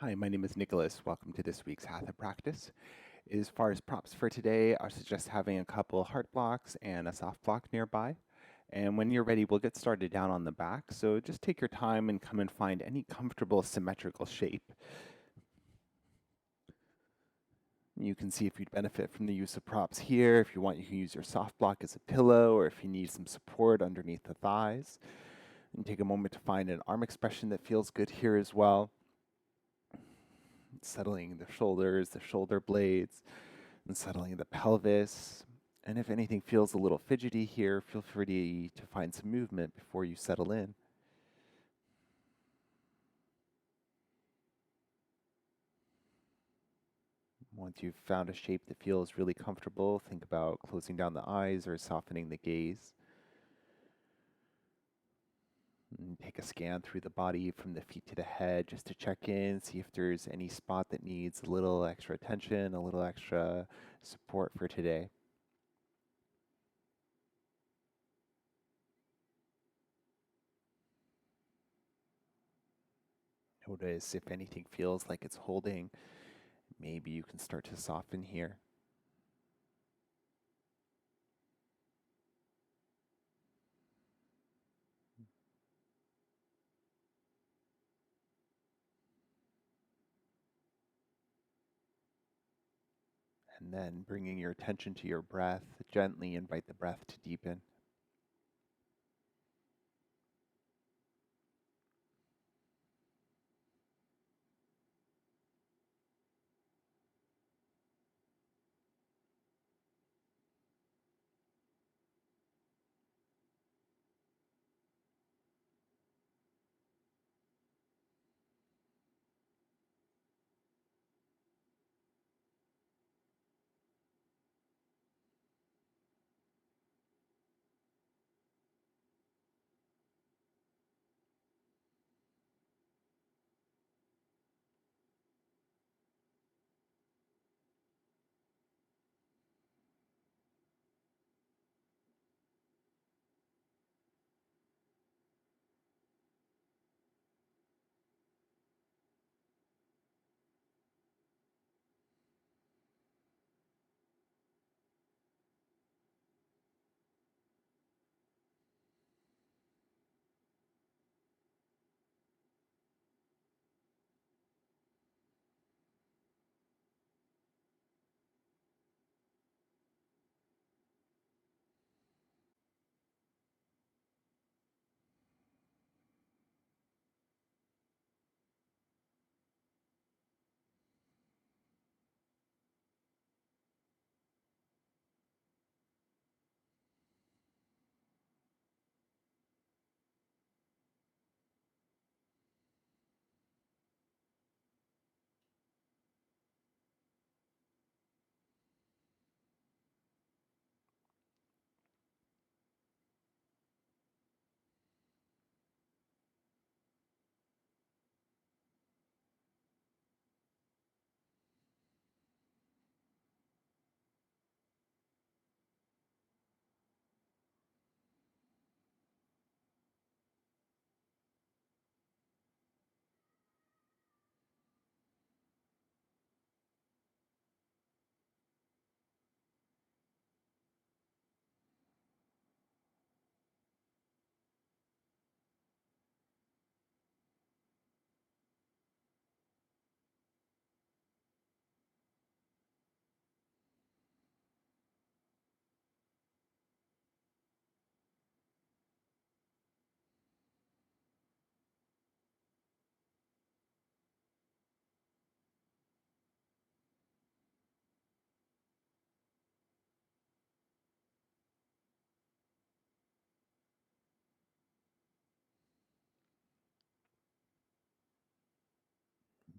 Hi, my name is Nicholas. Welcome to this week's Hatha practice. As far as props for today, I suggest having a couple heart blocks and a soft block nearby. And when you're ready, we'll get started down on the back. So just take your time and come and find any comfortable symmetrical shape. You can see if you'd benefit from the use of props here. If you want, you can use your soft block as a pillow, or if you need some support underneath the thighs. And take a moment to find an arm expression that feels good here as well. Settling the shoulders, the shoulder blades, and settling the pelvis. And if anything feels a little fidgety here, feel free to find some movement before you settle in. Once you've found a shape that feels really comfortable, think about closing down the eyes or softening the gaze. And take a scan through the body from the feet to the head just to check in, see if there's any spot that needs a little extra attention, a little extra support for today. Notice if anything feels like it's holding. Maybe you can start to soften here. And then bringing your attention to your breath, gently invite the breath to deepen.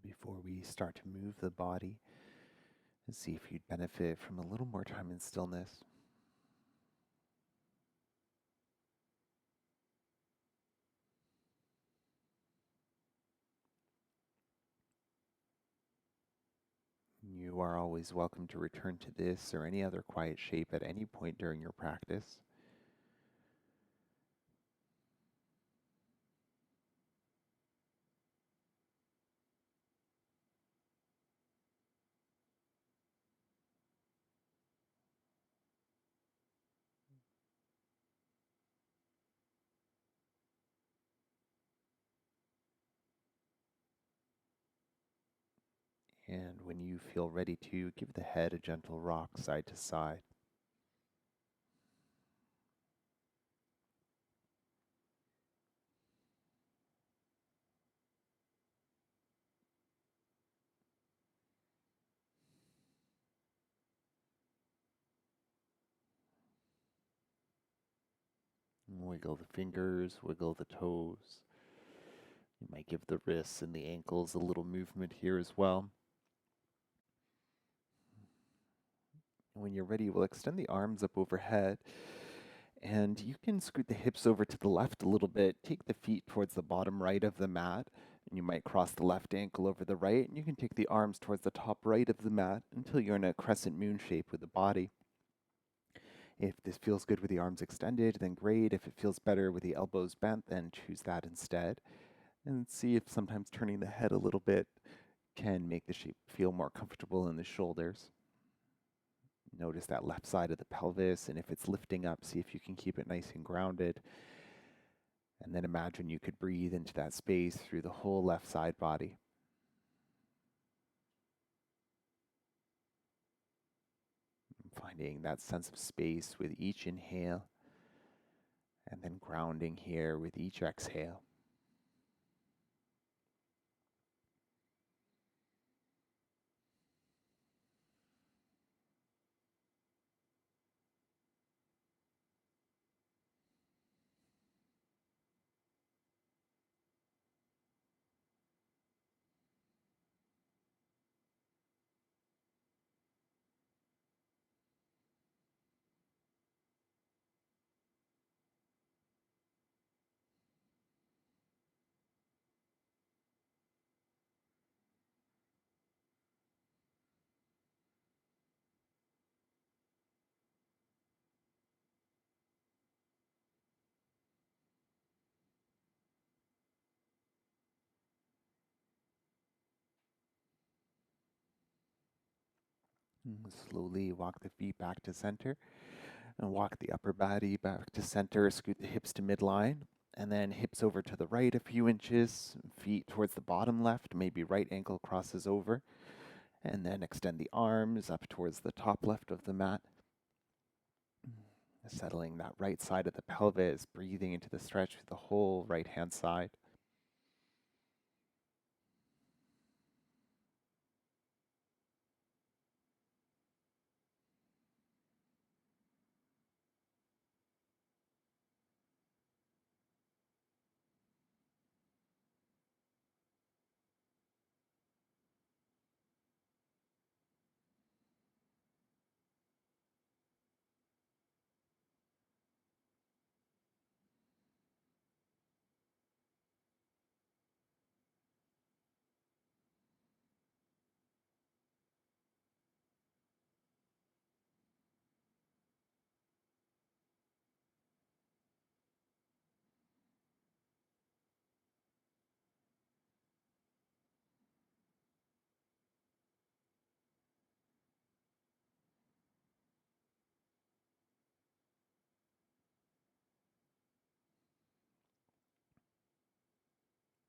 Before we start to move the body, and see if you'd benefit from a little more time in stillness. You are always welcome to return to this or any other quiet shape at any point during your practice. And when you feel ready to, give the head a gentle rock side to side. Wiggle the fingers, wiggle the toes. You might give the wrists and the ankles a little movement here as well. When you're ready, we'll extend the arms up overhead, and you can scoot the hips over to the left a little bit. Take the feet towards the bottom right of the mat, and you might cross the left ankle over the right, and you can take the arms towards the top right of the mat until you're in a crescent moon shape with the body. If this feels good with the arms extended, then great. If it feels better with the elbows bent, then choose that instead. And see if sometimes turning the head a little bit can make the shape feel more comfortable in the shoulders. Notice that left side of the pelvis, and if it's lifting up, see if you can keep it nice and grounded. And then imagine you could breathe into that space through the whole left side body. Finding that sense of space with each inhale, and then grounding here with each exhale. Slowly walk the feet back to center, and walk the upper body back to center. Scoot the hips to midline, and then hips over to the right a few inches, feet towards the bottom left, maybe right ankle crosses over, and then extend the arms up towards the top left of the mat. Settling that right side of the pelvis, breathing into the stretch with the whole right hand side.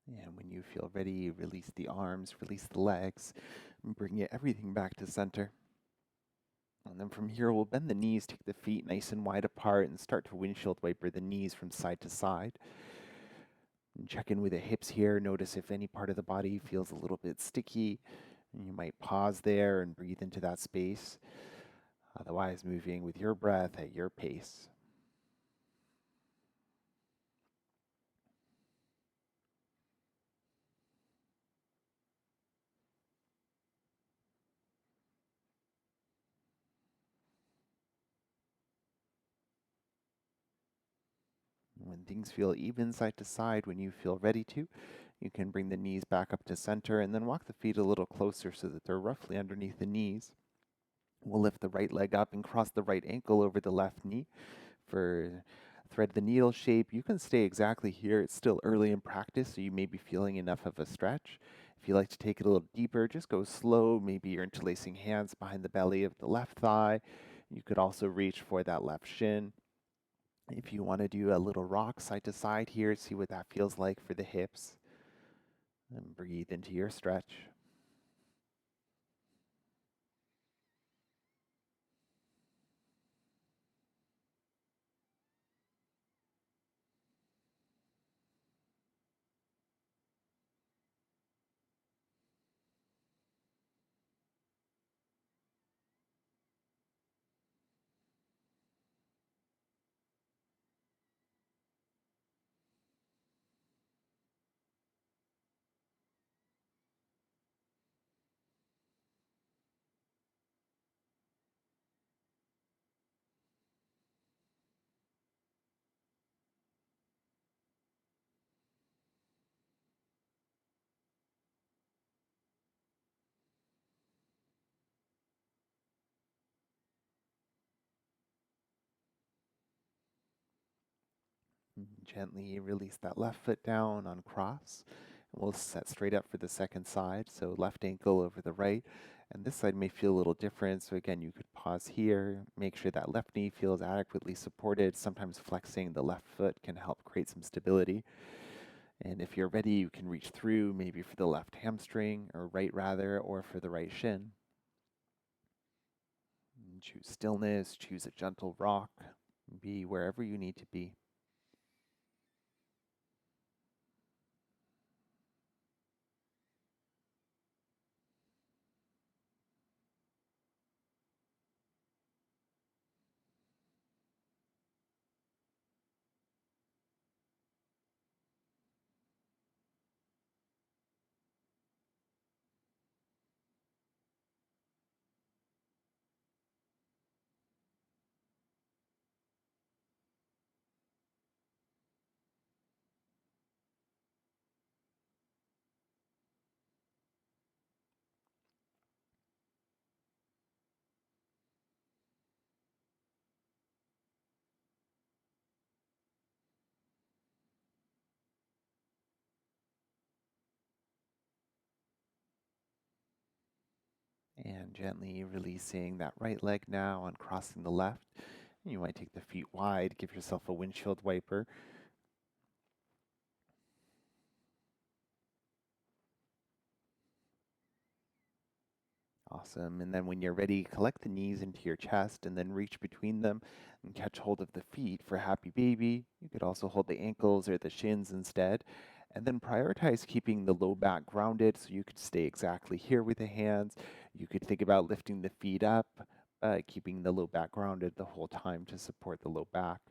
And when you feel ready, release the arms, release the legs, and bring everything back to center. And then from here, we'll bend the knees, take the feet nice and wide apart, and start to windshield wiper the knees from side to side. And check in with the hips here. Notice if any part of the body feels a little bit sticky. And you might pause there and breathe into that space. Otherwise, moving with your breath at your pace. When things feel even side to side, when you feel ready to, you can bring the knees back up to center and then walk the feet a little closer so that they're roughly underneath the knees. We'll lift the right leg up and cross the right ankle over the left knee for thread the needle shape. You can stay exactly here. It's still early in practice, so you may be feeling enough of a stretch. If you like to take it a little deeper, just go slow. Maybe you're interlacing hands behind the belly of the left thigh. You could also reach for that left shin. If you want to do a little rock side to side here, see what that feels like for the hips. And breathe into your stretch. Gently release that left foot down on cross. And we'll set straight up for the second side. So left ankle over the right. And this side may feel a little different. So again, you could pause here, make sure that left knee feels adequately supported. Sometimes flexing the left foot can help create some stability. And if you're ready, you can reach through maybe for the left hamstring, or right rather, or for the right shin. And choose stillness, choose a gentle rock, be wherever you need to be. And gently releasing that right leg now, uncrossing the left. You might take the feet wide, give yourself a windshield wiper. Awesome. And then when you're ready, collect the knees into your chest and then reach between them and catch hold of the feet for happy baby. You could also hold the ankles or the shins instead. And then prioritize keeping the low back grounded so you could stay exactly here with the hands. You could think about lifting the feet up, keeping the low back grounded the whole time to support the low back.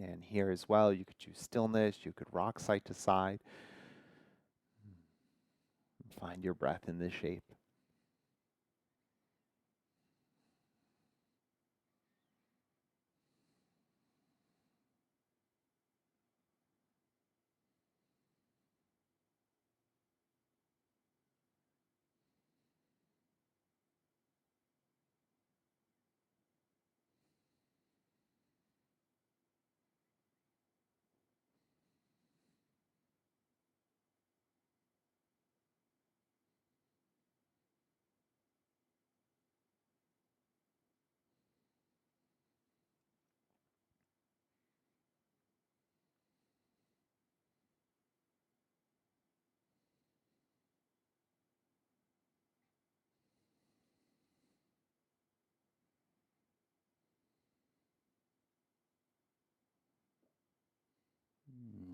And here as well, you could choose stillness. You could rock side to side. Find your breath in this shape.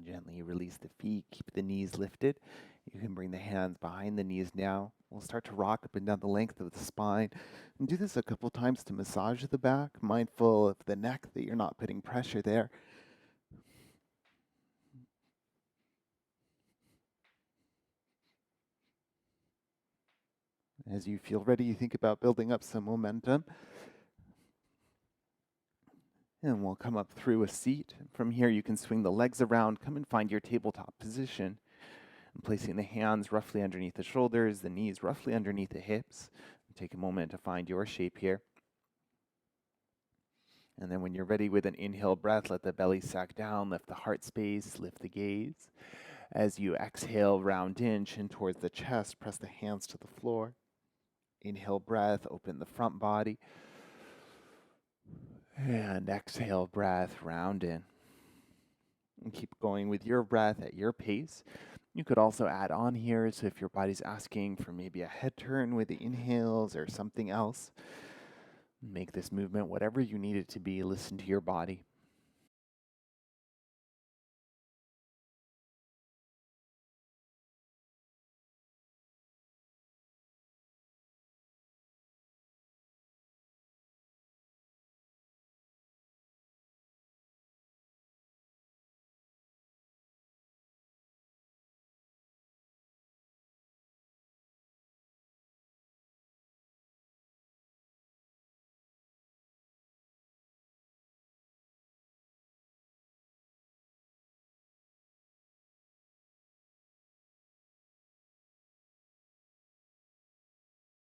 Gently release the feet, keep the knees lifted. You can bring the hands behind the knees now. We'll start to rock up and down the length of the spine. And do this a couple times to massage the back, mindful of the neck that you're not putting pressure there. As you feel ready, you think about building up some momentum. And we'll come up through a seat. From here, you can swing the legs around, come and find your tabletop position. And placing the hands roughly underneath the shoulders, the knees roughly underneath the hips. Take a moment to find your shape here. And then when you're ready with an inhale breath, let the belly sag down, lift the heart space, lift the gaze. As you exhale, round in, chin towards the chest, press the hands to the floor. Inhale breath, open the front body. And exhale breath, round in. And keep going with your breath at your pace. You could also add on here, so if your body's asking for maybe a head turn with the inhales or something else, make this movement whatever you need it to be. Listen to your body.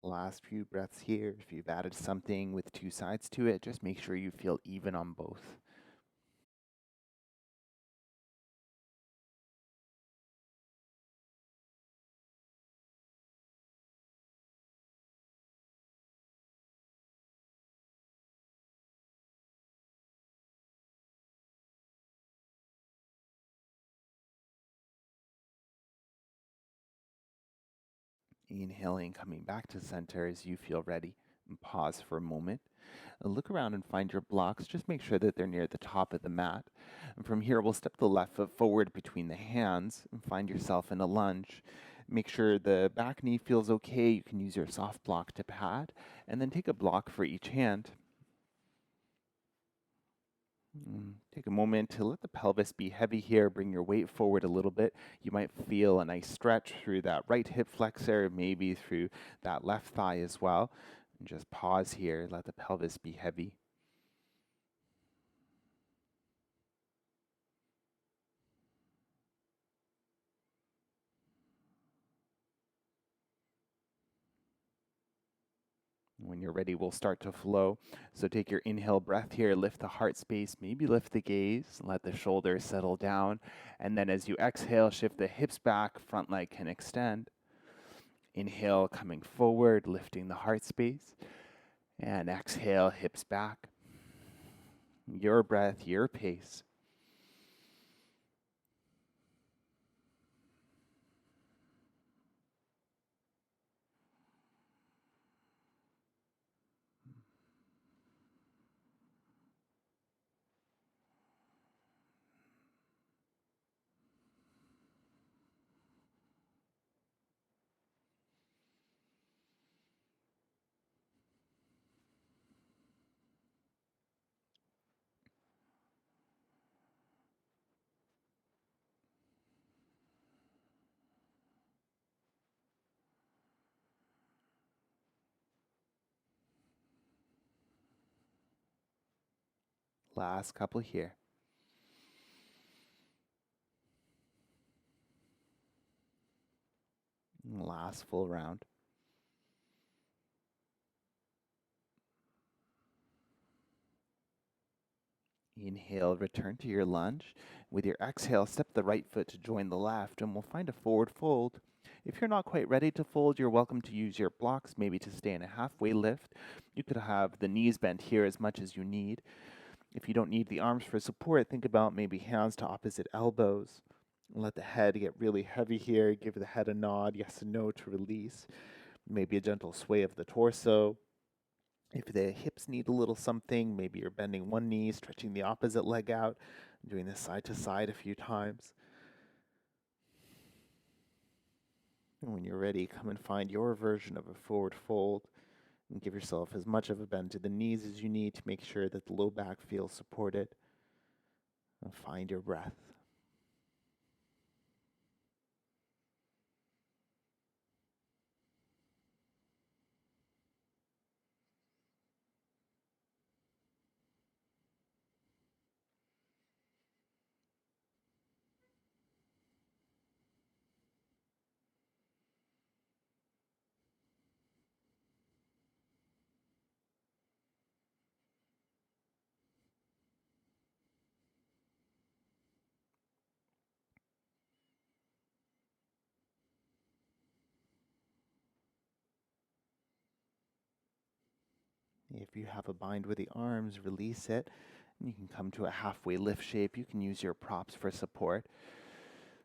Last few breaths here. If you've added something with two sides to it, just make sure you feel even on both. Inhaling, coming back to center as you feel ready. And pause for a moment. Look around and find your blocks. Just make sure that they're near the top of the mat. And from here, we'll step the left foot forward between the hands and find yourself in a lunge. Make sure the back knee feels okay. You can use your soft block to pat, and then take a block for each hand. Take a moment to let the pelvis be heavy here. Bring your weight forward a little bit. You might feel a nice stretch through that right hip flexor, maybe through that left thigh as well. And just pause here. Let the pelvis be heavy. When you're ready, we'll start to flow. So take your inhale breath here, lift the heart space, maybe lift the gaze, let the shoulders settle down. And then as you exhale, shift the hips back, front leg can extend. Inhale, coming forward, lifting the heart space. And exhale, hips back. Your breath, your pace. Last couple here. Last full round. Inhale, return to your lunge. With your exhale, step the right foot to join the left, and we'll find a forward fold. If you're not quite ready to fold, you're welcome to use your blocks, maybe to stay in a halfway lift. You could have the knees bent here as much as you need. If you don't need the arms for support, think about maybe hands to opposite elbows. Let the head get really heavy here. Give the head a nod, yes and no, to release. Maybe a gentle sway of the torso. If the hips need a little something, maybe you're bending one knee, stretching the opposite leg out, doing this side to side a few times. And when you're ready, come and find your version of a forward fold and give yourself as much of a bend to the knees as you need to make sure that the low back feels supported. And find your breath. If you have a bind with the arms, release it. And you can come to a halfway lift shape. You can use your props for support.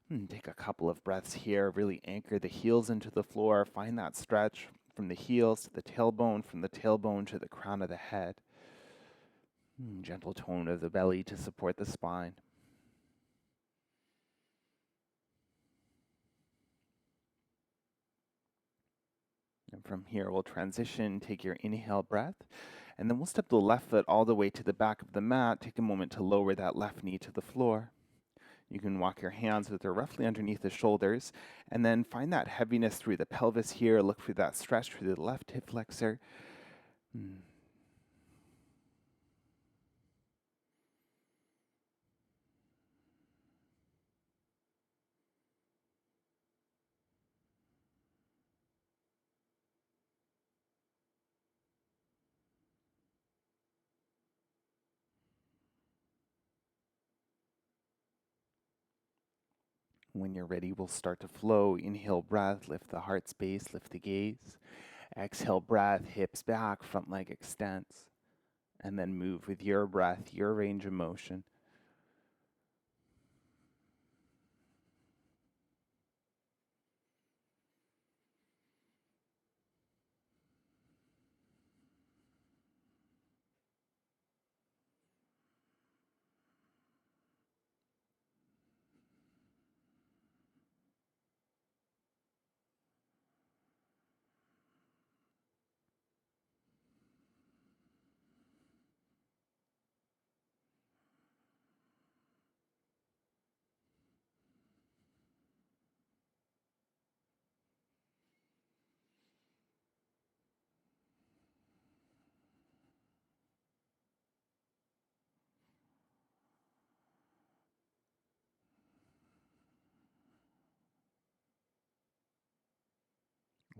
And take a couple of breaths here. Really anchor the heels into the floor. Find that stretch from the heels to the tailbone, from the tailbone to the crown of the head. Gentle tone of the belly to support the spine. And from here, we'll transition, take your inhale breath, and then we'll step the left foot all the way to the back of the mat. Take a moment to lower that left knee to the floor. You can walk your hands so they're roughly underneath the shoulders, and then find that heaviness through the pelvis here. Look for that stretch through the left hip flexor. When you're ready, we'll start to flow. Inhale, breath, lift the heart space, lift the gaze. Exhale, breath, hips back, front leg extends. And then move with your breath, your range of motion.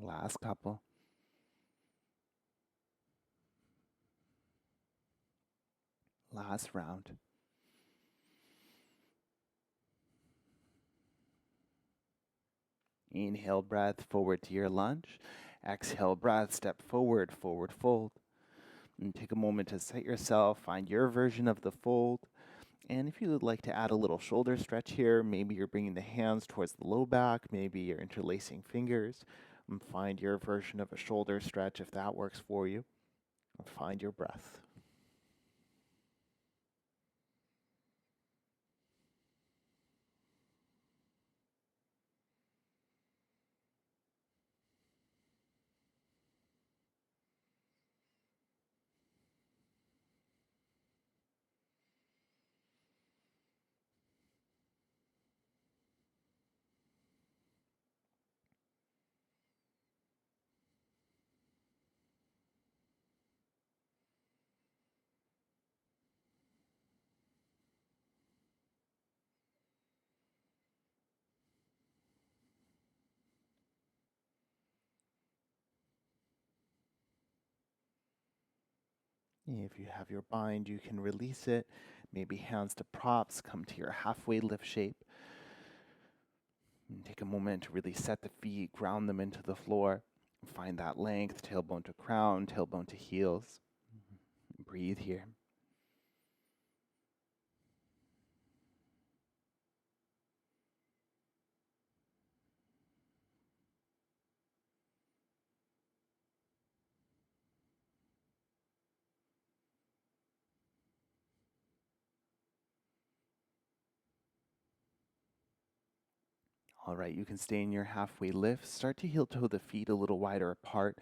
Last couple. Last round. Inhale breath, forward to your lunge. Exhale breath, step forward, forward fold. And take a moment to set yourself, find your version of the fold. And if you would like to add a little shoulder stretch here, maybe you're bringing the hands towards the low back, maybe you're interlacing fingers, and find your version of a shoulder stretch if that works for you. And find your breath. If you have your bind, you can release it. Maybe hands to props, come to your halfway lift shape. And take a moment to really set the feet, ground them into the floor. Find that length, tailbone to crown, tailbone to heels. Breathe here. All right, you can stay in your halfway lift. Start to heel toe the feet a little wider apart.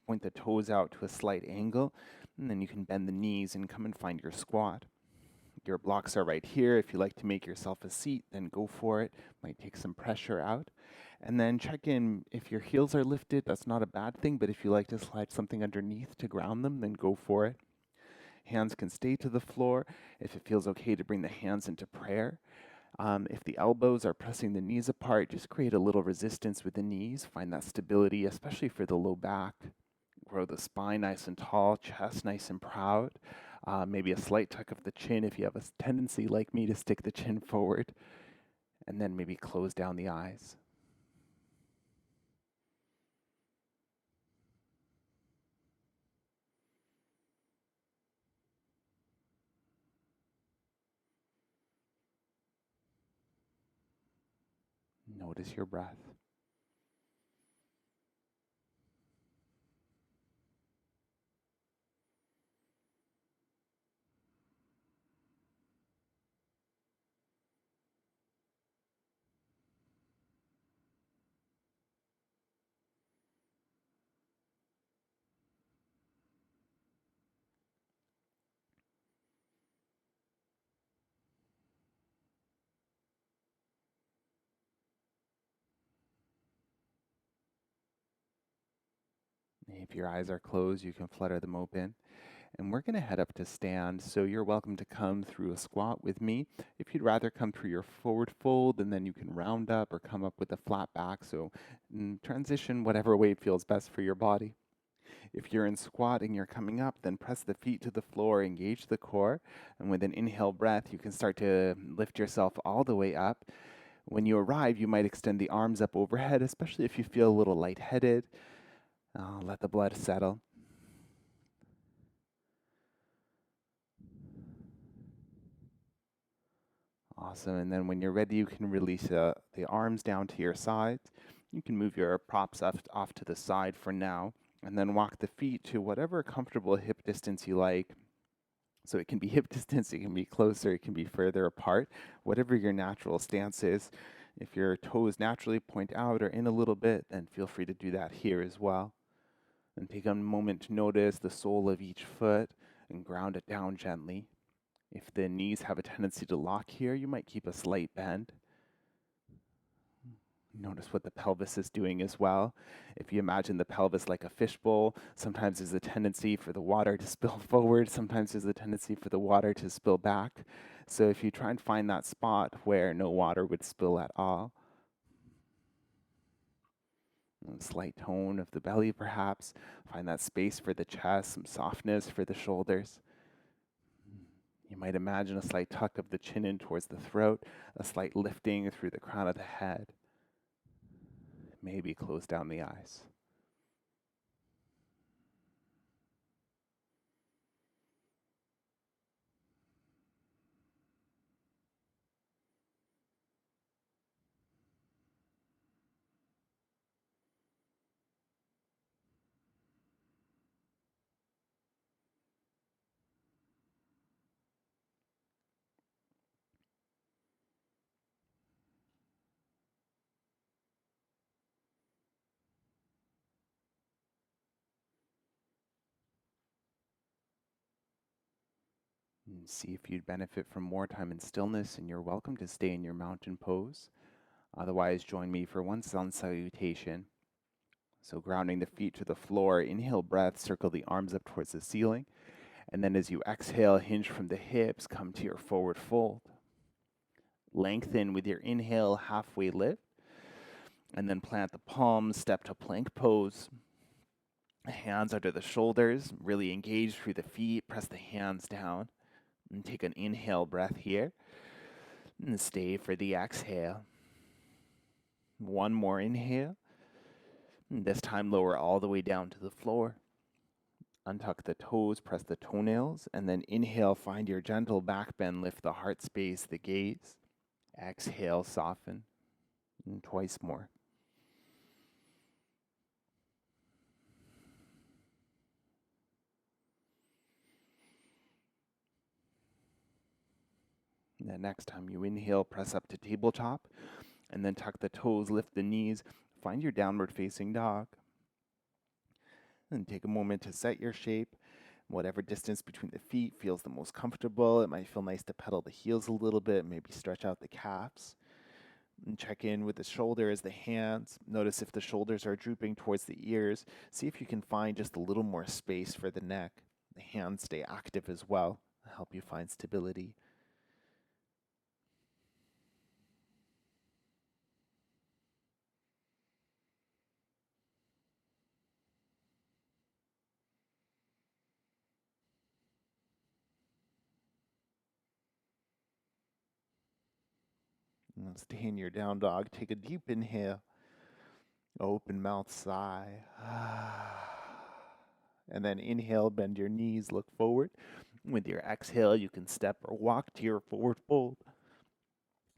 Point the toes out to a slight angle, and then you can bend the knees and come and find your squat. Your blocks are right here. If you like to make yourself a seat, then go for it. Might take some pressure out. And then check in. If your heels are lifted, that's not a bad thing, but if you like to slide something underneath to ground them, then go for it. Hands can stay to the floor. If it feels okay to bring the hands into prayer. If the elbows are pressing the knees apart, just create a little resistance with the knees. Find that stability, especially for the low back. Grow the spine nice and tall, chest nice and proud. Maybe a slight tuck of the chin if you have a tendency like me to stick the chin forward. And then maybe close down the eyes. Notice your breath. If your eyes are closed, you can flutter them open. And we're going to head up to stand, so you're welcome to come through a squat with me. If you'd rather come through your forward fold, and then you can round up or come up with a flat back, so transition whatever way feels best for your body. If you're in squat and you're coming up, then press the feet to the floor, engage the core, and with an inhale breath, you can start to lift yourself all the way up. When you arrive, you might extend the arms up overhead, especially if you feel a little lightheaded. Let the blood settle. Awesome. And then when you're ready, you can release the arms down to your sides. You can move your props off to the side for now, and then walk the feet to whatever comfortable hip distance you like. So it can be hip distance, it can be closer, it can be further apart, whatever your natural stance is. If your toes naturally point out or in a little bit, then feel free to do that here as well. And take a moment to notice the sole of each foot and ground it down gently. If the knees have a tendency to lock here, you might keep a slight bend. Notice what the pelvis is doing as well. If you imagine the pelvis like a fishbowl, sometimes there's a tendency for the water to spill forward, sometimes there's a tendency for the water to spill back. So if you try and find that spot where no water would spill at all, A slight tone of the belly, perhaps. Find that space for the chest, some softness for the shoulders. You might imagine a slight tuck of the chin in towards the throat, a slight lifting through the crown of the head. Maybe close down the eyes. And see if you'd benefit from more time in stillness, and you're welcome to stay in your mountain pose. Otherwise, join me for one sun salutation. So grounding the feet to the floor, inhale breath, circle the arms up towards the ceiling. And then as you exhale, hinge from the hips, come to your forward fold. Lengthen with your inhale, halfway lift. And then plant the palms, step to plank pose. Hands under the shoulders, really engage through the feet, press the hands down. And take an inhale breath here. And stay for the exhale. One more inhale. And this time lower all the way down to the floor. Untuck the toes, press the toenails, and then inhale, find your gentle back bend, lift the heart space, the gaze. Exhale, soften. And twice more. And then next time you inhale, press up to tabletop, and then tuck the toes, lift the knees, find your downward facing dog. And take a moment to set your shape. Whatever distance between the feet feels the most comfortable. It might feel nice to pedal the heels a little bit, maybe stretch out the calves. And check in with the shoulders, the hands. Notice if the shoulders are drooping towards the ears. See if you can find just a little more space for the neck. The hands stay active as well, help you find stability. And stay in your down dog. Take a deep inhale. Open mouth sigh. And then inhale, bend your knees, look forward. With your exhale, you can step or walk to your forward fold.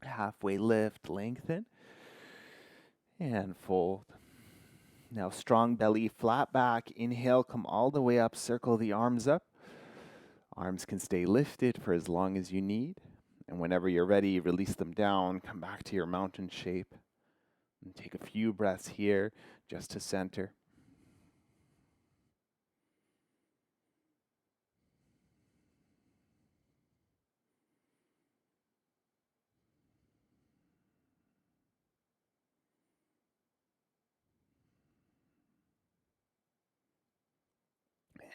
Halfway lift, lengthen, and fold. Now strong belly, flat back. Inhale, come all the way up, circle the arms up. Arms can stay lifted for as long as you need. And whenever you're ready, release them down, come back to your mountain shape. And take a few breaths here just to center.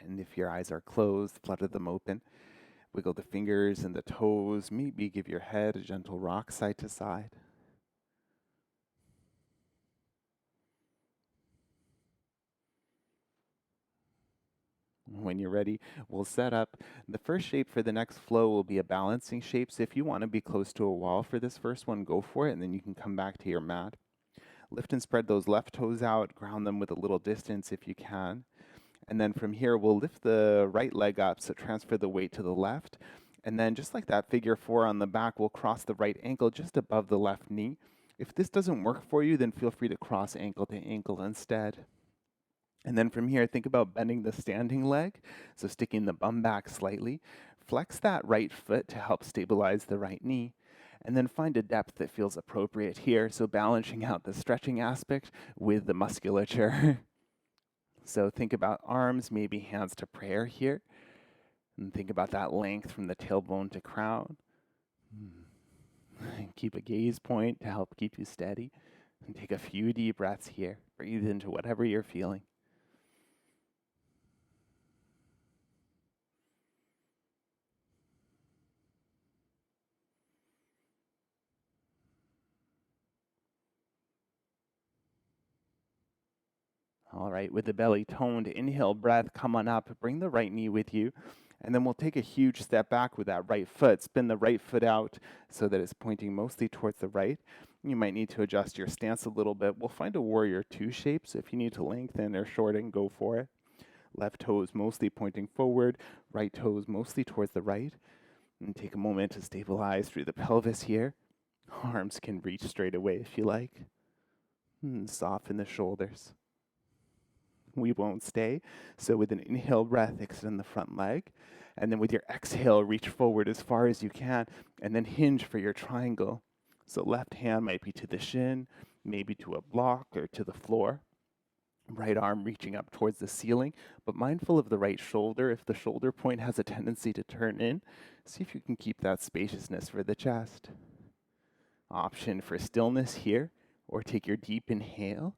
And if your eyes are closed, flutter them open. Wiggle the fingers and the toes. Maybe give your head a gentle rock side to side. When you're ready, we'll set up. The first shape for the next flow will be a balancing shape. So if you want to be close to a wall for this first one, go for it, and then you can come back to your mat. Lift and spread those left toes out. Ground them with a little distance if you can. And then from here, we'll lift the right leg up, so transfer the weight to the left. And then just like that figure four on the back, we'll cross the right ankle just above the left knee. If this doesn't work for you, then feel free to cross ankle to ankle instead. And then from here, think about bending the standing leg, so sticking the bum back slightly. Flex that right foot to help stabilize the right knee. And then find a depth that feels appropriate here, so balancing out the stretching aspect with the musculature. So think about arms, maybe hands to prayer here. And think about that length from the tailbone to crown. Keep a gaze point to help keep you steady. And take a few deep breaths here. Breathe into whatever you're feeling. All right, with the belly toned, inhale breath, come on up, bring the right knee with you, and then we'll take a huge step back with that right foot. Spin the right foot out so that it's pointing mostly towards the right. You might need to adjust your stance a little bit. We'll find a warrior two shape, so if you need to lengthen or shorten, go for it. Left toes mostly pointing forward, right toes mostly towards the right. And take a moment to stabilize through the pelvis here. Arms can reach straight away if you like. And soften the shoulders. We won't stay. So with an inhale breath, extend the front leg. And then with your exhale, reach forward as far as you can. And then hinge for your triangle. So left hand might be to the shin, maybe to a block or to the floor. Right arm reaching up towards the ceiling, but mindful of the right shoulder. If the shoulder point has a tendency to turn in, see if you can keep that spaciousness for the chest. Option for stillness here, or take your deep inhale,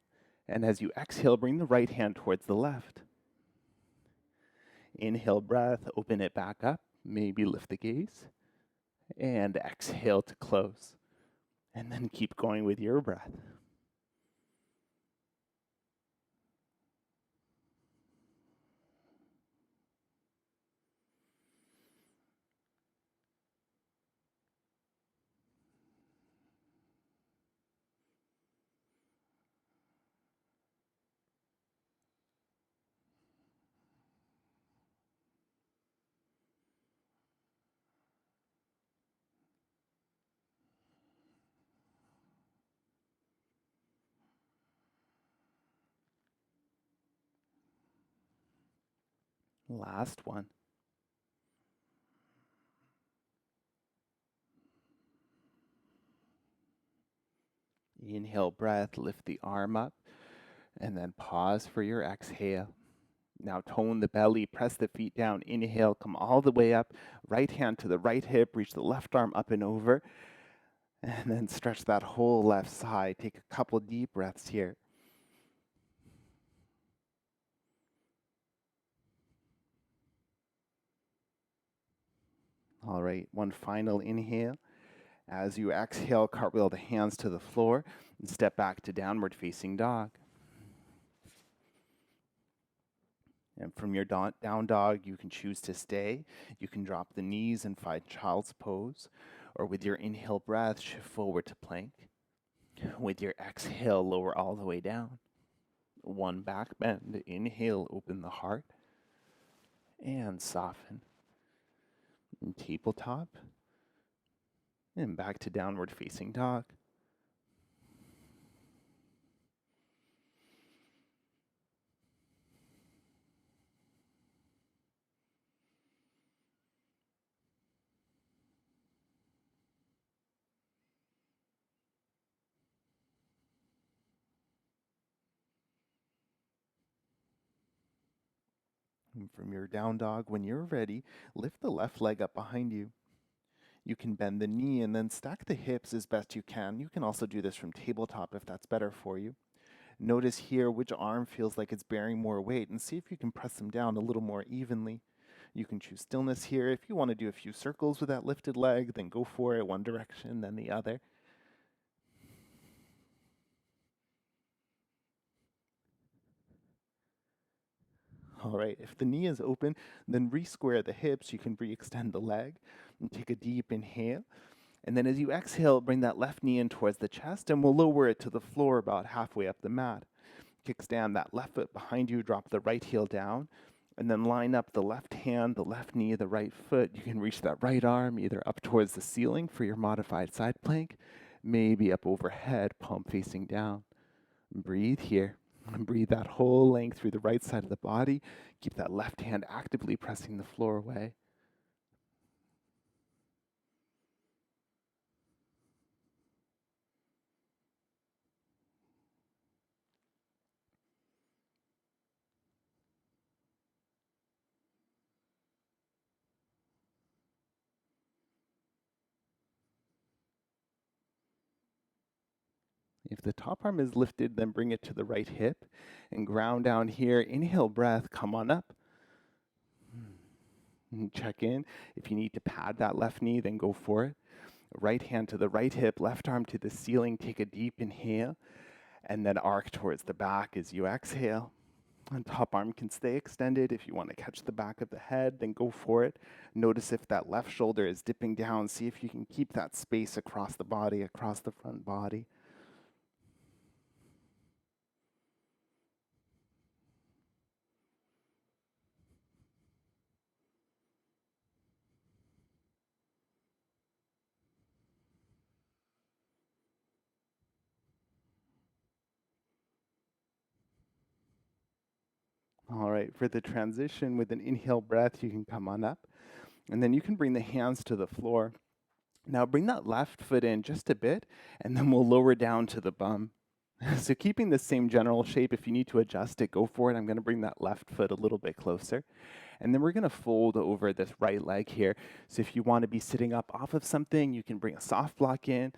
and as you exhale, bring the right hand towards the left. Inhale breath, open it back up, maybe lift the gaze, and exhale to close. And then keep going with your breath. Last one. Inhale breath, lift the arm up, and then pause for your exhale. Now tone the belly, press the feet down, inhale, come all the way up, right hand to the right hip, reach the left arm up and over, and then stretch that whole left side. Take a couple deep breaths here. All right, one final inhale. As you exhale, cartwheel the hands to the floor and step back to downward facing dog. And from your down dog, you can choose to stay. You can drop the knees and find child's pose, or with your inhale breath, shift forward to plank. With your exhale, lower all the way down. One back bend. Inhale, open the heart, and soften. And tabletop, and back to downward facing dog. And from your down dog, when you're ready, lift the left leg up behind you. You can bend the knee and then stack the hips as best you can. You can also do this from tabletop if that's better for you. Notice here which arm feels like it's bearing more weight and see if you can press them down a little more evenly. You can choose stillness here. If you want to do a few circles with that lifted leg, then go for it, one direction, then the other. All right, if the knee is open, then re-square the hips. You can re-extend the leg and take a deep inhale. And then as you exhale, bring that left knee in towards the chest, and we'll lower it to the floor about halfway up the mat. Kickstand that left foot behind you, drop the right heel down, and then line up the left hand, the left knee, the right foot. You can reach that right arm either up towards the ceiling for your modified side plank, maybe up overhead, palm facing down. Breathe here. And breathe that whole length through the right side of the body. Keep that left hand actively pressing the floor away. If the top arm is lifted, then bring it to the right hip and ground down here. Inhale breath, come on up. And check in. If you need to pad that left knee, then go for it. Right hand to the right hip, left arm to the ceiling. Take a deep inhale and then arc towards the back as you exhale. And top arm can stay extended. If you want to catch the back of the head, then go for it. Notice if that left shoulder is dipping down. See if you can keep that space across the body, across the front body. All right, for the transition with an inhale breath, you can come on up. And then you can bring the hands to the floor. Now bring that left foot in just a bit, and then we'll lower down to the bum. So keeping the same general shape, if you need to adjust it, go for it. I'm going to bring that left foot a little bit closer. And then we're going to fold over this right leg here. So if you want to be sitting up off of something, you can bring a soft block in.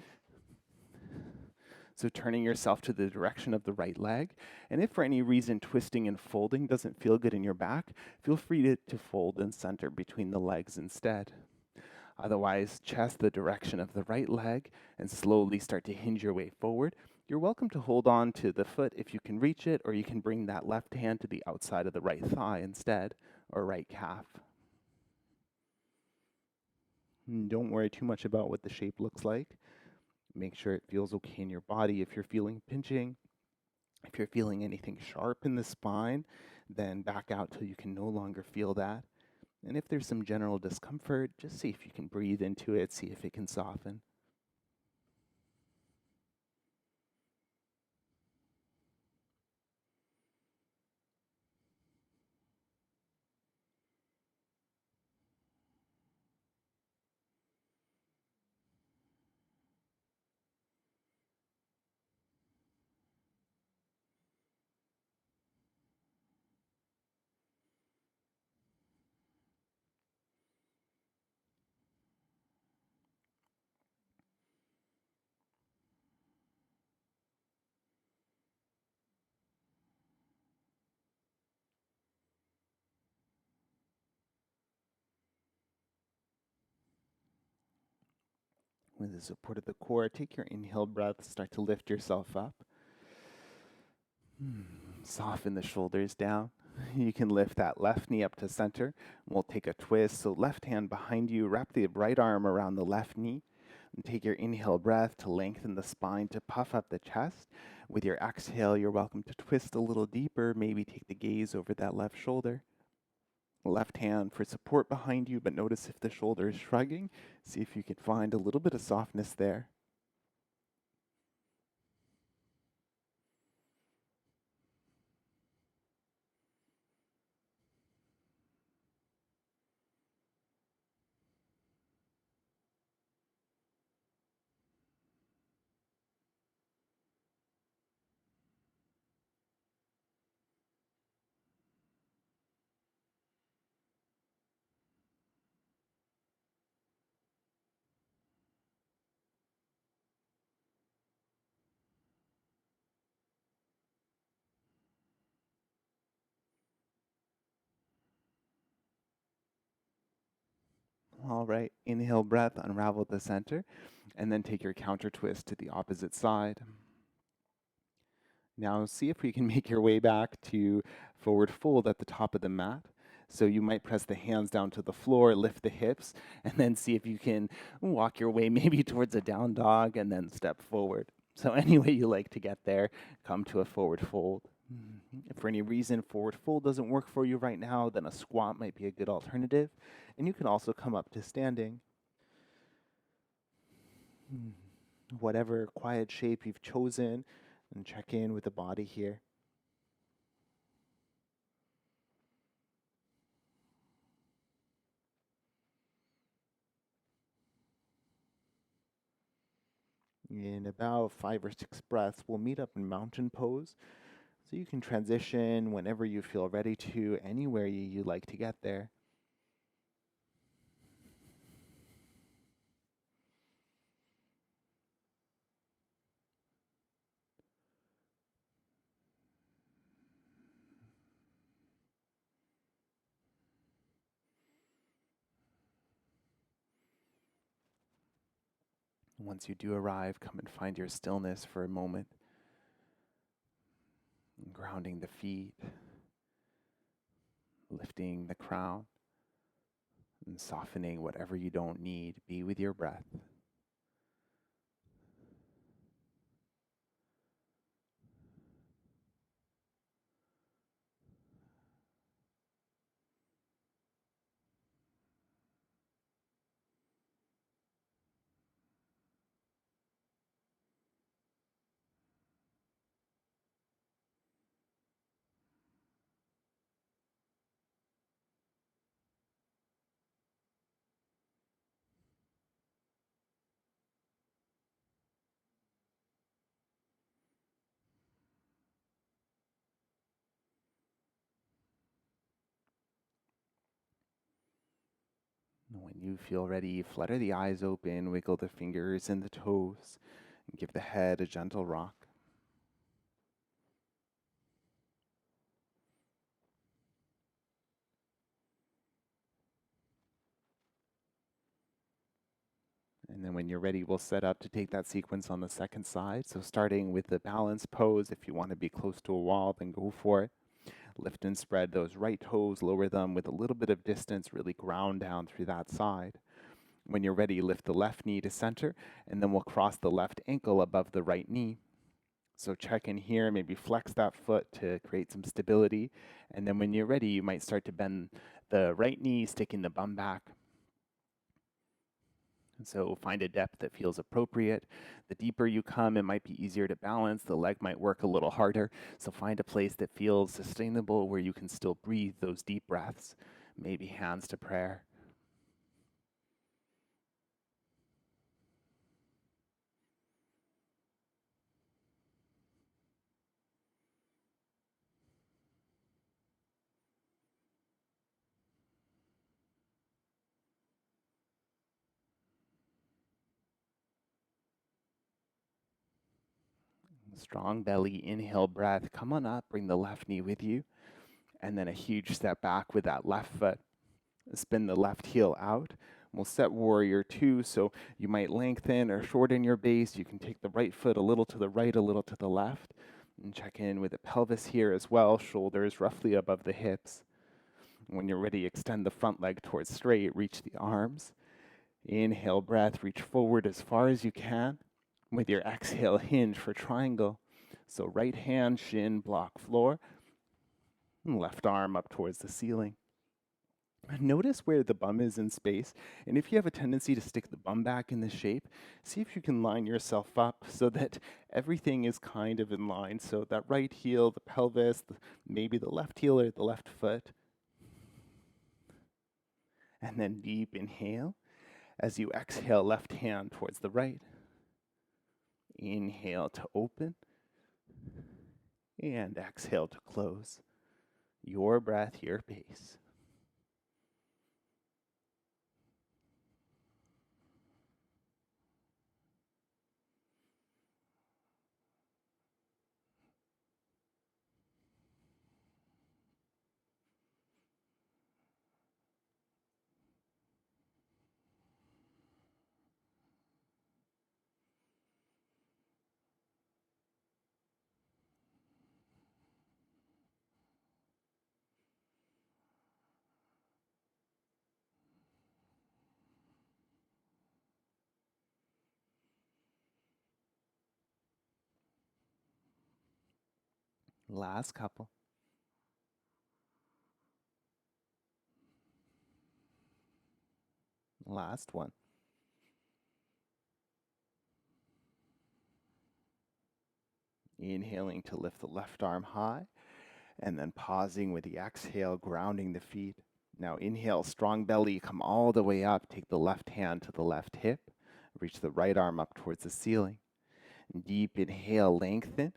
So turning yourself to the direction of the right leg. And if for any reason twisting and folding doesn't feel good in your back, feel free to fold and center between the legs instead. Otherwise, chest the direction of the right leg and slowly start to hinge your way forward. You're welcome to hold on to the foot if you can reach it, or you can bring that left hand to the outside of the right thigh instead, or right calf. And don't worry too much about what the shape looks like. Make sure it feels okay in your body. If you're feeling pinching, if you're feeling anything sharp in the spine, then back out till you can no longer feel that. And if there's some general discomfort, just see if you can breathe into it, see if it can soften. With the support of the core, take your inhale breath, start to lift yourself up. Soften the shoulders down. You can lift that left knee up to center. We'll take a twist. So left hand behind you, wrap the right arm around the left knee. And take your inhale breath to lengthen the spine, to puff up the chest. With your exhale, you're welcome to twist a little deeper. Maybe take the gaze over that left shoulder. Left hand for support behind you, but notice if the shoulder is shrugging. See if you can find a little bit of softness there. All right, inhale breath, unravel the center, and then take your counter twist to the opposite side. Now see if we can make your way back to forward fold at the top of the mat. So you might press the hands down to the floor, lift the hips, and then see if you can walk your way maybe towards a down dog and then step forward. So any way you like to get there, come to a forward fold. If for any reason forward fold doesn't work for you right now, then a squat might be a good alternative. And you can also come up to standing. Whatever quiet shape you've chosen, and check in with the body here. In about 5 or 6 breaths, we'll meet up in mountain pose. So you can transition whenever you feel ready to, anywhere you like to get there. Once you do arrive, come and find your stillness for a moment. Grounding the feet, lifting the crown and softening whatever you don't need. Be with your breath. When you feel ready, flutter the eyes open, wiggle the fingers and the toes, and give the head a gentle rock. And then when you're ready, we'll set up to take that sequence on the second side. So starting with the balance pose, if you want to be close to a wall, then go for it. Lift and spread those right toes, lower them with a little bit of distance, really ground down through that side. When you're ready, lift the left knee to center, and then we'll cross the left ankle above the right knee. So check in here, maybe flex that foot to create some stability. And then when you're ready, you might start to bend the right knee, sticking the bum back. And so find a depth that feels appropriate. The deeper you come, it might be easier to balance. The leg might work a little harder. So find a place that feels sustainable where you can still breathe those deep breaths. Maybe hands to prayer. Strong belly, inhale breath. Come on up, bring the left knee with you. And then a huge step back with that left foot. Spin the left heel out. We'll set warrior two, so you might lengthen or shorten your base. You can take the right foot a little to the right, a little to the left. And check in with the pelvis here as well, shoulders roughly above the hips. When you're ready, extend the front leg towards straight, reach the arms. Inhale, breath, reach forward as far as you can. With your exhale, hinge for triangle. So right hand, shin, block floor. And left arm up towards the ceiling. Notice where the bum is in space, and if you have a tendency to stick the bum back in the shape, see if you can line yourself up so that everything is kind of in line. So that right heel, the pelvis, maybe the left heel or the left foot. And then deep inhale. As you exhale, left hand towards the right. Inhale to open. And exhale to close. Your breath, your pace. Last couple. Last one. Inhaling to lift the left arm high, and then pausing with the exhale, grounding the feet. Now inhale, strong belly, come all the way up. Take the left hand to the left hip. Reach the right arm up towards the ceiling. Deep inhale, lengthen,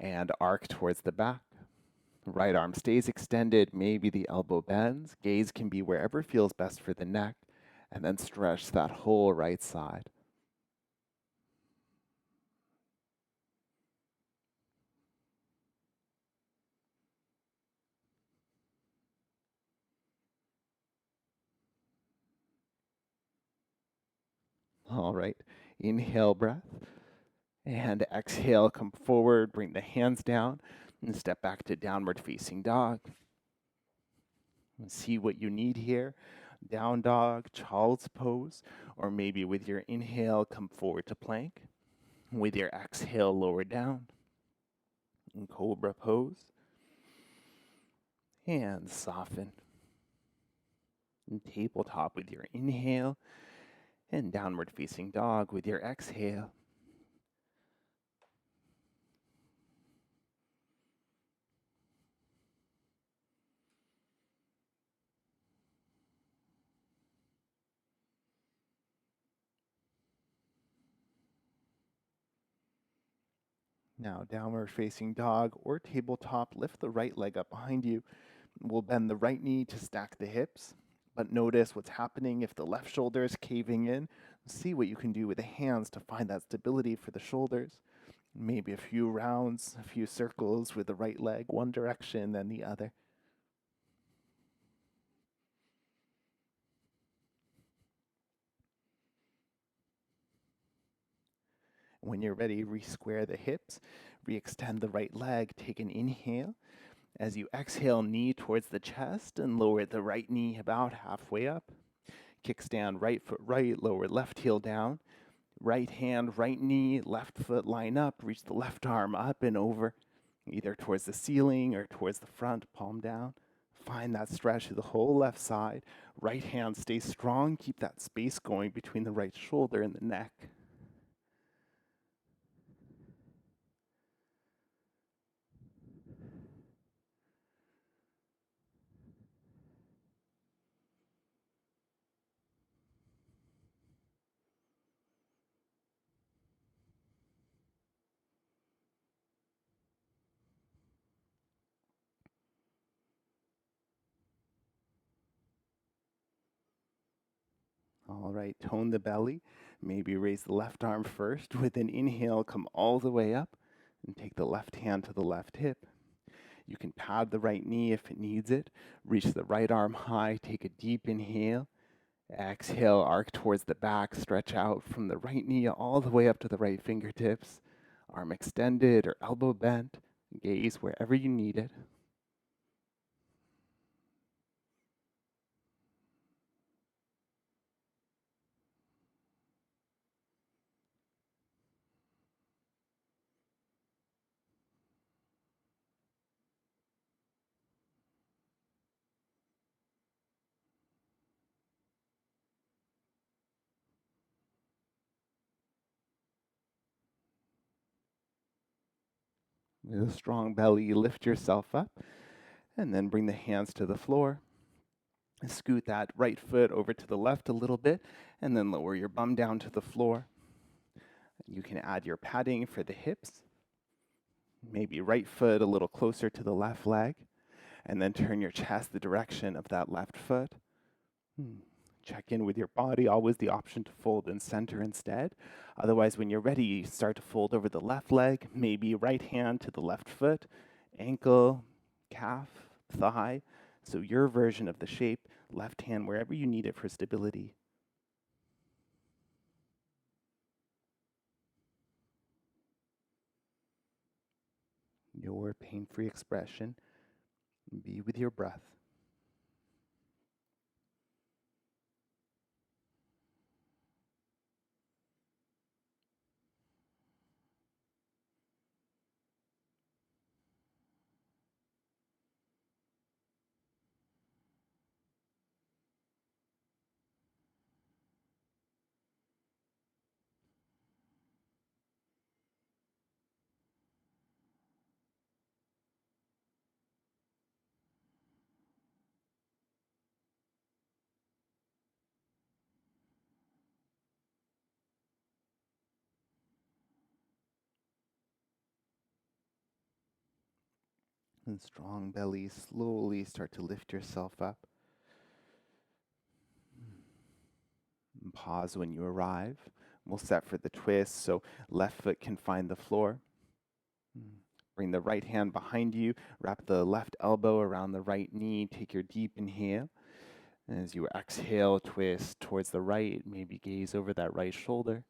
and arc towards the back. Right arm stays extended, maybe the elbow bends. Gaze can be wherever feels best for the neck, and then stretch that whole right side. All right, inhale breath, and exhale, come forward, bring the hands down, and step back to downward facing dog. See what you need here. Down dog, child's pose, or maybe with your inhale, come forward to plank. With your exhale, lower down. In cobra pose. And soften. And tabletop with your inhale. And downward facing dog with your exhale. Now, downward facing dog or tabletop, lift the right leg up behind you. We'll bend the right knee to stack the hips, but notice what's happening if the left shoulder is caving in. See what you can do with the hands to find that stability for the shoulders. Maybe a few rounds, a few circles with the right leg, one direction, then the other. When you're ready, re-square the hips, re-extend the right leg, take an inhale. As you exhale, knee towards the chest and lower the right knee about halfway up. Kickstand, right foot right, lower left heel down. Right hand, right knee, left foot line up, reach the left arm up and over, either towards the ceiling or towards the front, palm down. Find that stretch through the whole left side. Right hand stays strong, keep that space going between the right shoulder and the neck. All right, tone the belly. Maybe raise the left arm first. With an inhale, come all the way up and take the left hand to the left hip. You can pad the right knee if it needs it. Reach the right arm high, take a deep inhale. Exhale, arc towards the back, stretch out from the right knee all the way up to the right fingertips. Arm extended or elbow bent. Gaze wherever you need it. With a strong belly, lift yourself up and then bring the hands to the floor. Scoot that right foot over to the left a little bit and then lower your bum down to the floor. You can add your padding for the hips. Maybe right foot a little closer to the left leg, and then turn your chest the direction of that left foot. Check in with your body, always the option to fold in center instead. Otherwise, when you're ready, you start to fold over the left leg, maybe right hand to the left foot, ankle, calf, thigh. So your version of the shape, left hand wherever you need it for stability. Your pain-free expression. Be with your breath. And strong belly, slowly start to lift yourself up. And pause when you arrive. We'll set for the twist so left foot can find the floor. Bring the right hand behind you, wrap the left elbow around the right knee, take your deep inhale. And as you exhale, twist towards the right, maybe gaze over that right shoulder.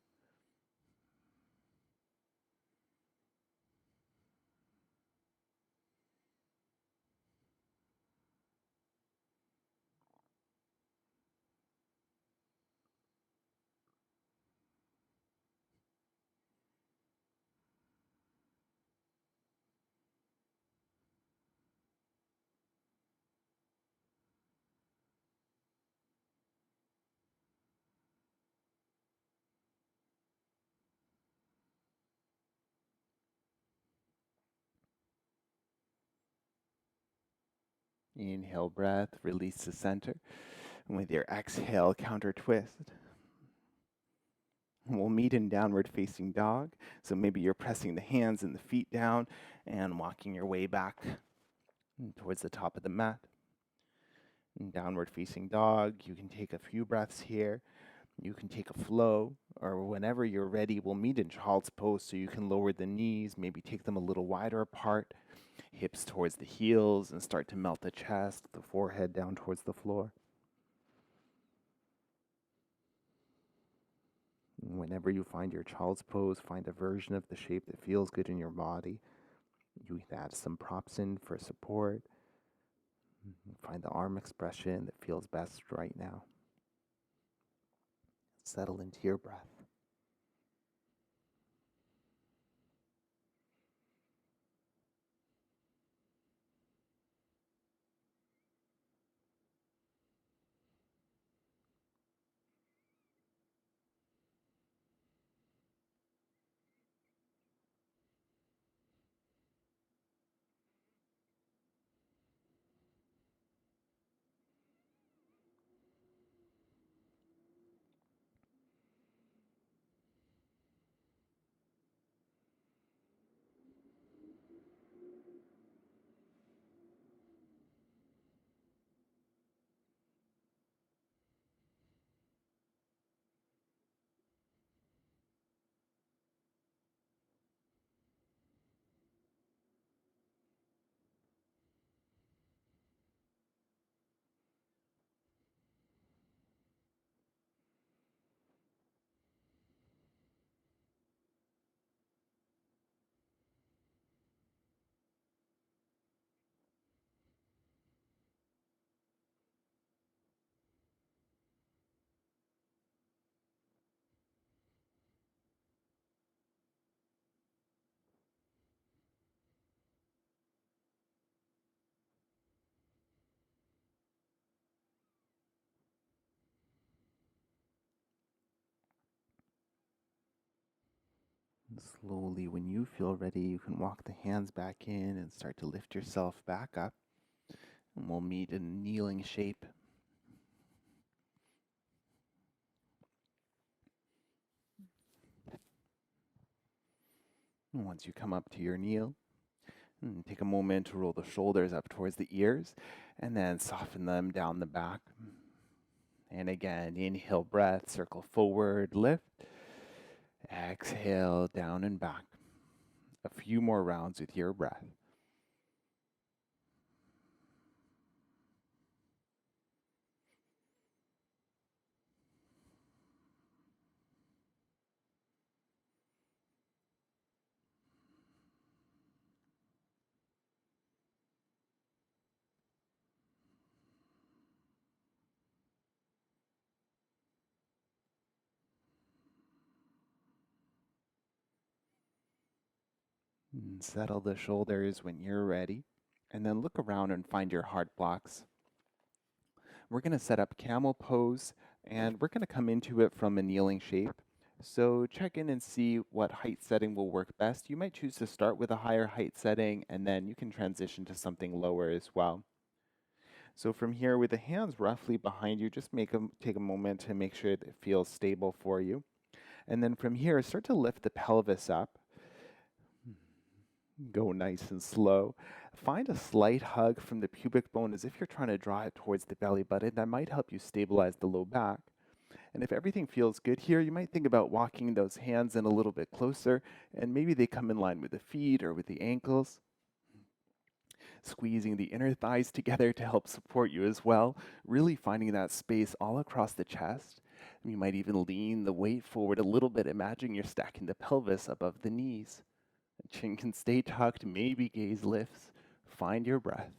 Inhale breath, release to center. And with your exhale, counter twist. We'll meet in downward facing dog. So maybe you're pressing the hands and the feet down and walking your way back towards the top of the mat. In downward facing dog, you can take a few breaths here. You can take a flow, or whenever you're ready, we'll meet in child's pose, so you can lower the knees, maybe take them a little wider apart, hips towards the heels, and start to melt the chest, the forehead down towards the floor. Whenever you find your child's pose, find a version of the shape that feels good in your body. You can add some props in for support. Find the arm expression that feels best right now. Settle into your breath. And slowly, when you feel ready, you can walk the hands back in and start to lift yourself back up. And we'll meet in kneeling shape. And once you come up to your kneel, take a moment to roll the shoulders up towards the ears and then soften them down the back. And again, inhale breath, circle forward, lift. Exhale, down and back. A few more rounds with your breath. And settle the shoulders when you're ready. And then look around and find your heart blocks. We're going to set up camel pose, and we're going to come into it from a kneeling shape. So check in and see what height setting will work best. You might choose to start with a higher height setting, and then you can transition to something lower as well. So from here, with the hands roughly behind you, just take a moment to make sure that it feels stable for you. And then from here, start to lift the pelvis up. Go nice and slow. Find a slight hug from the pubic bone as if you're trying to draw it towards the belly button. That might help you stabilize the low back. And if everything feels good here, you might think about walking those hands in a little bit closer, and maybe they come in line with the feet or with the ankles. Squeezing the inner thighs together to help support you as well, really finding that space all across the chest. You might even lean the weight forward a little bit, imagining you're stacking the pelvis above the knees. Chin can stay tucked, maybe gaze lifts. Find your breath.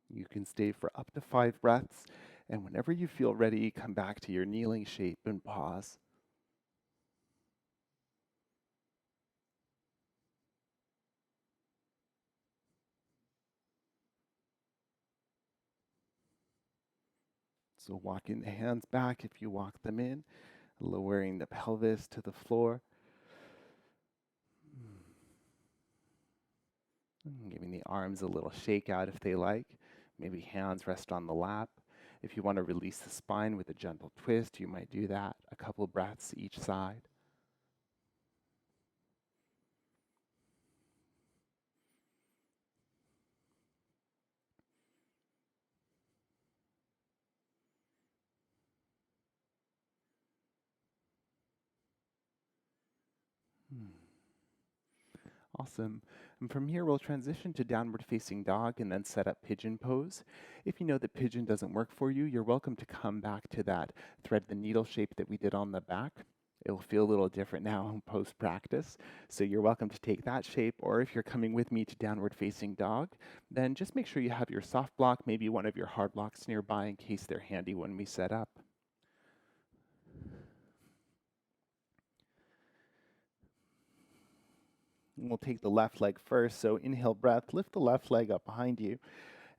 You can stay for up to 5 breaths, and whenever you feel ready, come back to your kneeling shape and pause. So walking the hands back if you walk them in, lowering the pelvis to the floor. Giving the arms a little shake out if they like. Maybe hands rest on the lap. If you want to release the spine with a gentle twist, you might do that. A couple breaths each side. Awesome. And from here, we'll transition to downward facing dog and then set up pigeon pose. If you know that pigeon doesn't work for you, you're welcome to come back to that thread the needle shape that we did on the back. It will feel a little different now in post practice. So you're welcome to take that shape, or if you're coming with me to downward facing dog, then just make sure you have your soft block, maybe one of your hard blocks nearby in case they're handy when we set up. And we'll take the left leg first. So inhale breath, lift the left leg up behind you.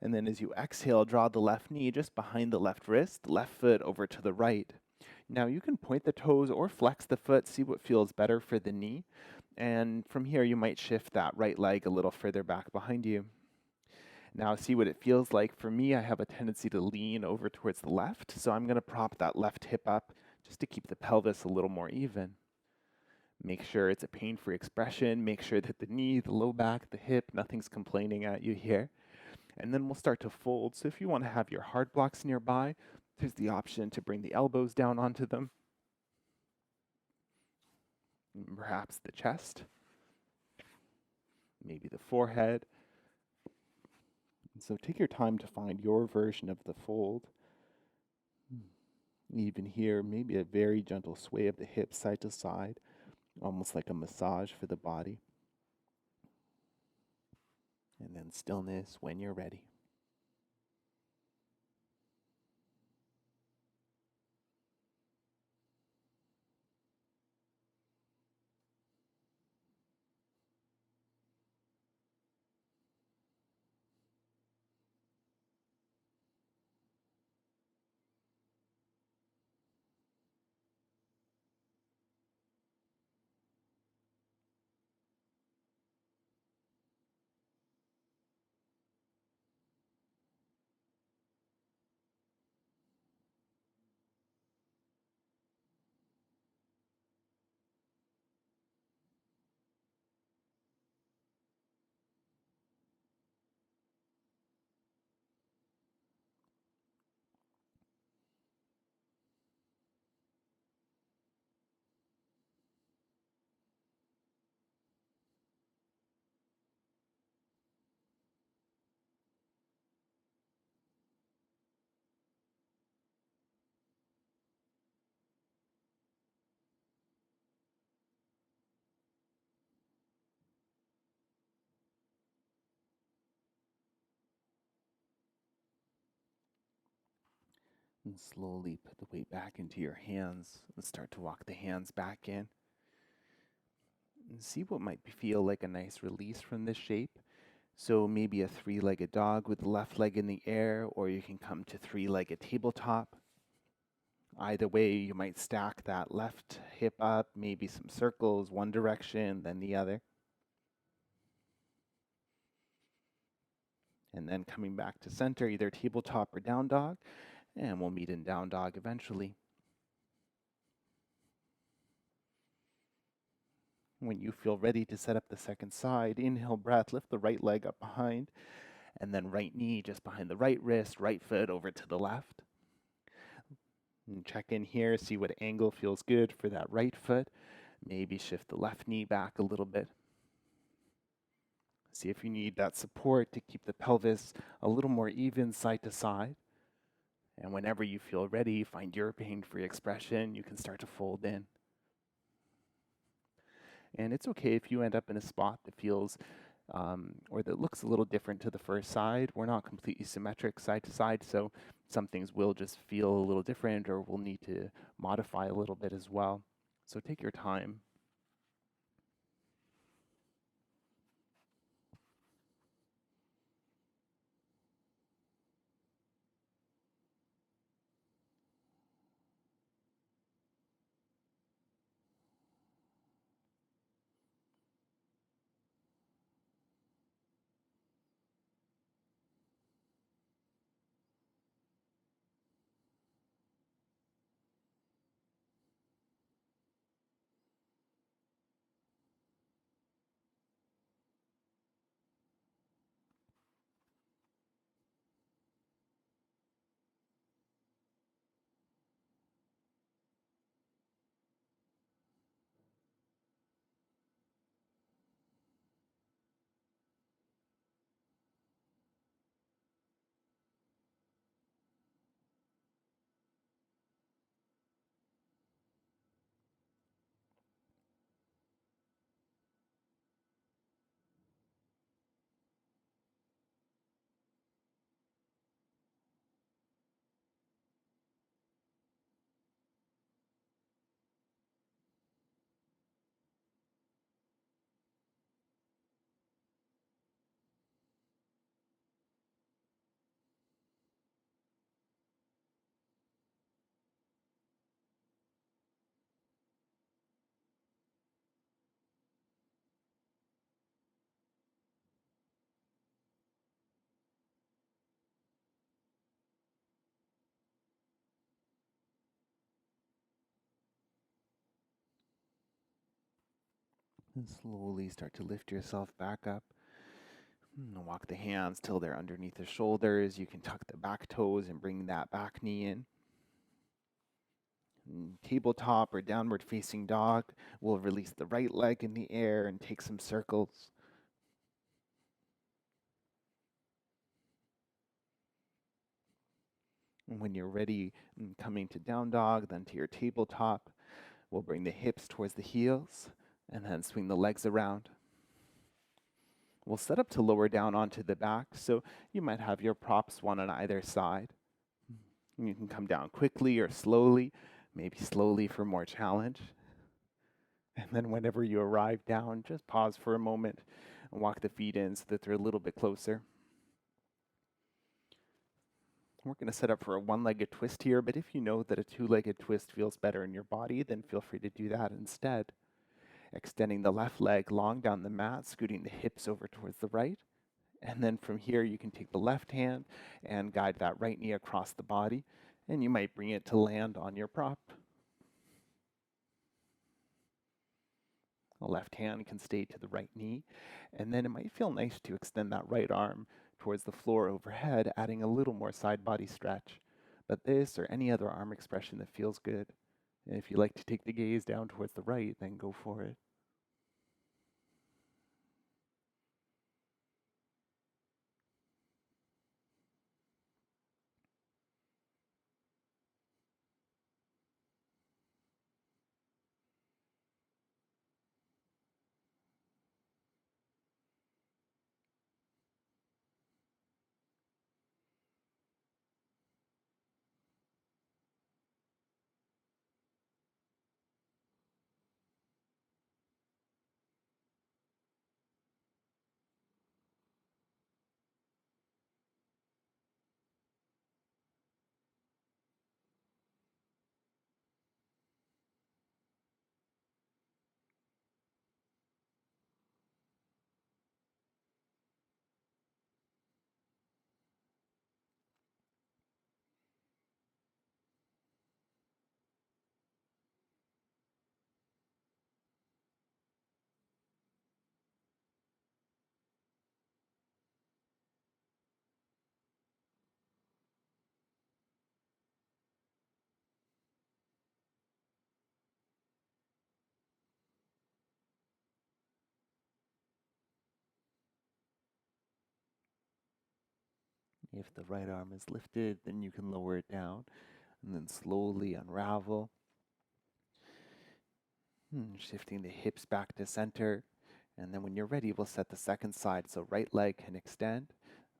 And then as you exhale, draw the left knee just behind the left wrist, left foot over to the right. Now you can point the toes or flex the foot, see what feels better for the knee. And from here, you might shift that right leg a little further back behind you. Now see what it feels like. For me, I have a tendency to lean over towards the left. So I'm going to prop that left hip up just to keep the pelvis a little more even. Make sure it's a pain-free expression. Make sure that the knee, the low back, the hip, nothing's complaining at you here. And then we'll start to fold. So if you want to have your hard blocks nearby, there's the option to bring the elbows down onto them. Perhaps the chest, maybe the forehead. And so take your time to find your version of the fold. Even here, maybe a very gentle sway of the hips side to side, almost like a massage for the body. And then stillness when you're ready. And slowly put the weight back into your hands and start to walk the hands back in. And see what might feel like a nice release from this shape. So maybe a three-legged dog with the left leg in the air, or you can come to three-legged tabletop. Either way, you might stack that left hip up, maybe some circles, one direction, then the other. And then coming back to center, either tabletop or down dog, and we'll meet in down dog eventually. When you feel ready to set up the second side, inhale breath, lift the right leg up behind, and then right knee just behind the right wrist, right foot over to the left. And check in here, see what angle feels good for that right foot. Maybe shift the left knee back a little bit. See if you need that support to keep the pelvis a little more even side to side. And whenever you feel ready, find your pain-free expression, you can start to fold in. And it's okay if you end up in a spot that feels or that looks a little different to the first side. We're not completely symmetric side to side, so some things will just feel a little different or we'll need to modify a little bit as well. So take your time. And slowly start to lift yourself back up. Walk the hands till they're underneath the shoulders. You can tuck the back toes and bring that back knee in. Tabletop or downward facing dog, we'll release the right leg in the air and take some circles. And when you're ready, coming to down dog, then to your tabletop, we'll bring the hips towards the heels and then swing the legs around. We'll set up to lower down onto the back, so you might have your props one on either side. You can come down quickly or slowly, maybe slowly for more challenge. And then whenever you arrive down, just pause for a moment and walk the feet in so that they're a little bit closer. We're going to set up for a one-legged twist here, but if you know that a two-legged twist feels better in your body, then feel free to do that instead. Extending the left leg long down the mat, scooting the hips over towards the right. And then from here, you can take the left hand and guide that right knee across the body, and you might bring it to land on your prop. The left hand can stay to the right knee, and then it might feel nice to extend that right arm towards the floor overhead, adding a little more side body stretch. But this or any other arm expression that feels good. And if you like to take the gaze down towards the right, then go for it. If the right arm is lifted, then you can lower it down and then slowly unravel. Shifting the hips back to center. And then when you're ready, we'll set the second side. So right leg can extend.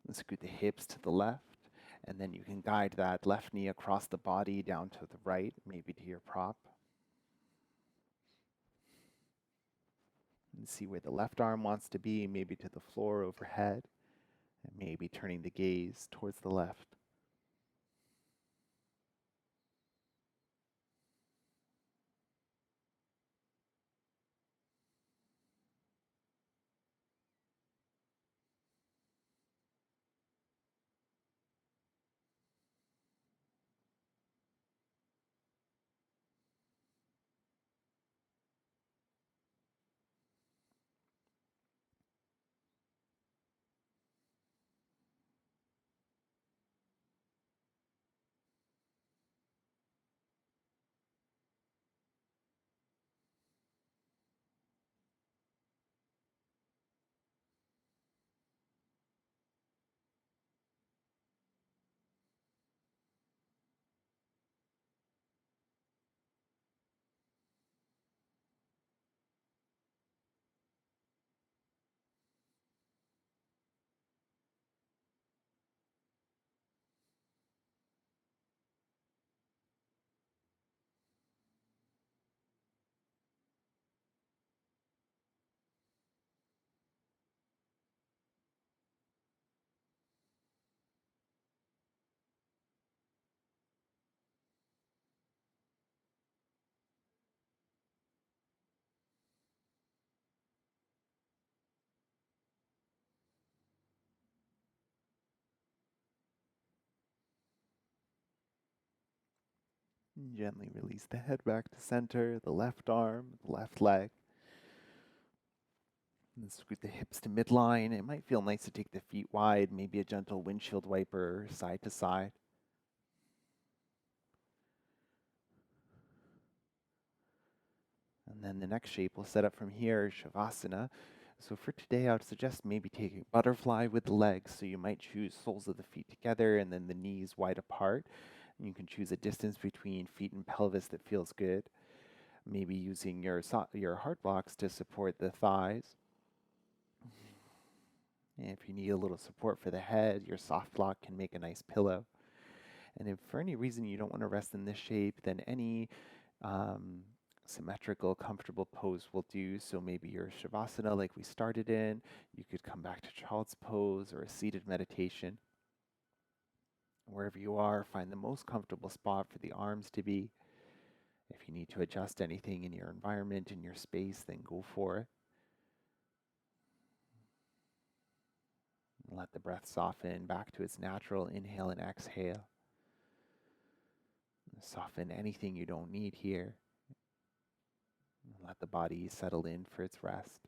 And scoot the hips to the left. And then you can guide that left knee across the body down to the right, maybe to your prop. And see where the left arm wants to be, maybe to the floor overhead. And maybe turning the gaze towards the left. Gently release the head back to center, the left arm, the left leg. And scoot the hips to midline. It might feel nice to take the feet wide, maybe a gentle windshield wiper side to side. And then the next shape we'll set up from here, Shavasana. So for today, I would suggest maybe taking butterfly with the legs. So you might choose soles of the feet together and then the knees wide apart. And you can choose a distance between feet and pelvis that feels good. Maybe using your heart blocks to support the thighs. And if you need a little support for the head, your soft block can make a nice pillow. And if for any reason you don't want to rest in this shape, then any um, symmetrical, comfortable pose will do. So maybe your Shavasana, like we started in, you could come back to child's pose or a seated meditation. Wherever you are, find the most comfortable spot for the arms to be. If you need to adjust anything in your environment, in your space, then go for it. Let the breath soften back to its natural inhale and exhale. Soften anything you don't need here. Let the body settle in for its rest.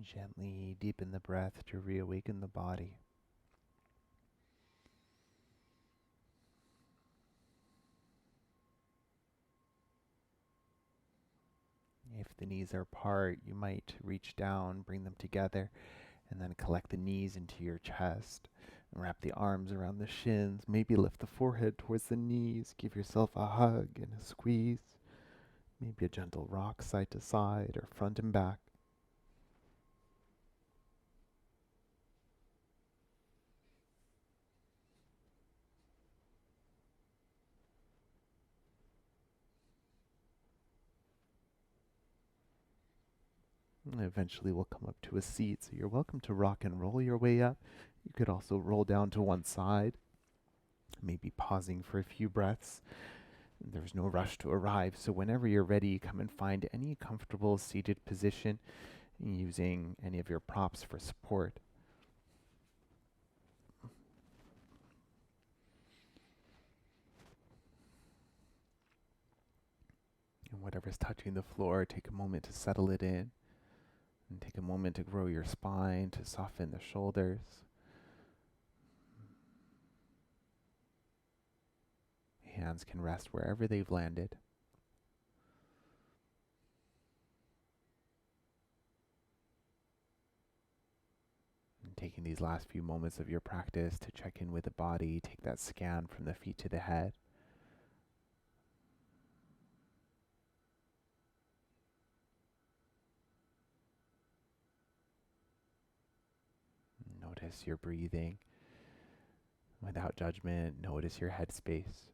Gently deepen the breath to reawaken the body. If the knees are apart, you might reach down, bring them together, and then collect the knees into your chest. And wrap the arms around the shins. Maybe lift the forehead towards the knees. Give yourself a hug and a squeeze. Maybe a gentle rock side to side or front and back. And eventually we'll come up to a seat, so you're welcome to rock and roll your way up. You could also roll down to one side, maybe pausing for a few breaths. There's no rush to arrive, so whenever you're ready, come and find any comfortable seated position using any of your props for support. Whatever's touching the floor, take a moment to settle it in. And take a moment to grow your spine, to soften the shoulders. Hands can rest wherever they've landed. And taking these last few moments of your practice to check in with the body, take that scan from the feet to the head. Notice your breathing. Without judgment, notice your headspace.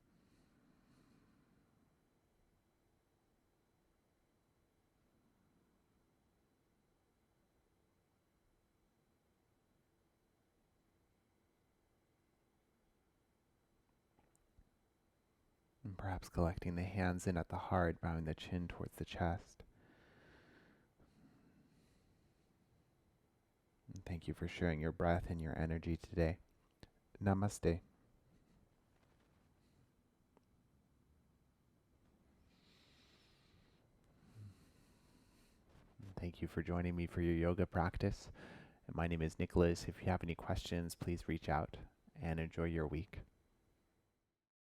And perhaps collecting the hands in at the heart, bowing the chin towards the chest. And thank you for sharing your breath and your energy today. Namaste. Thank you for joining me for your yoga practice. And my name is Nicholas. If you have any questions, please reach out and enjoy your week.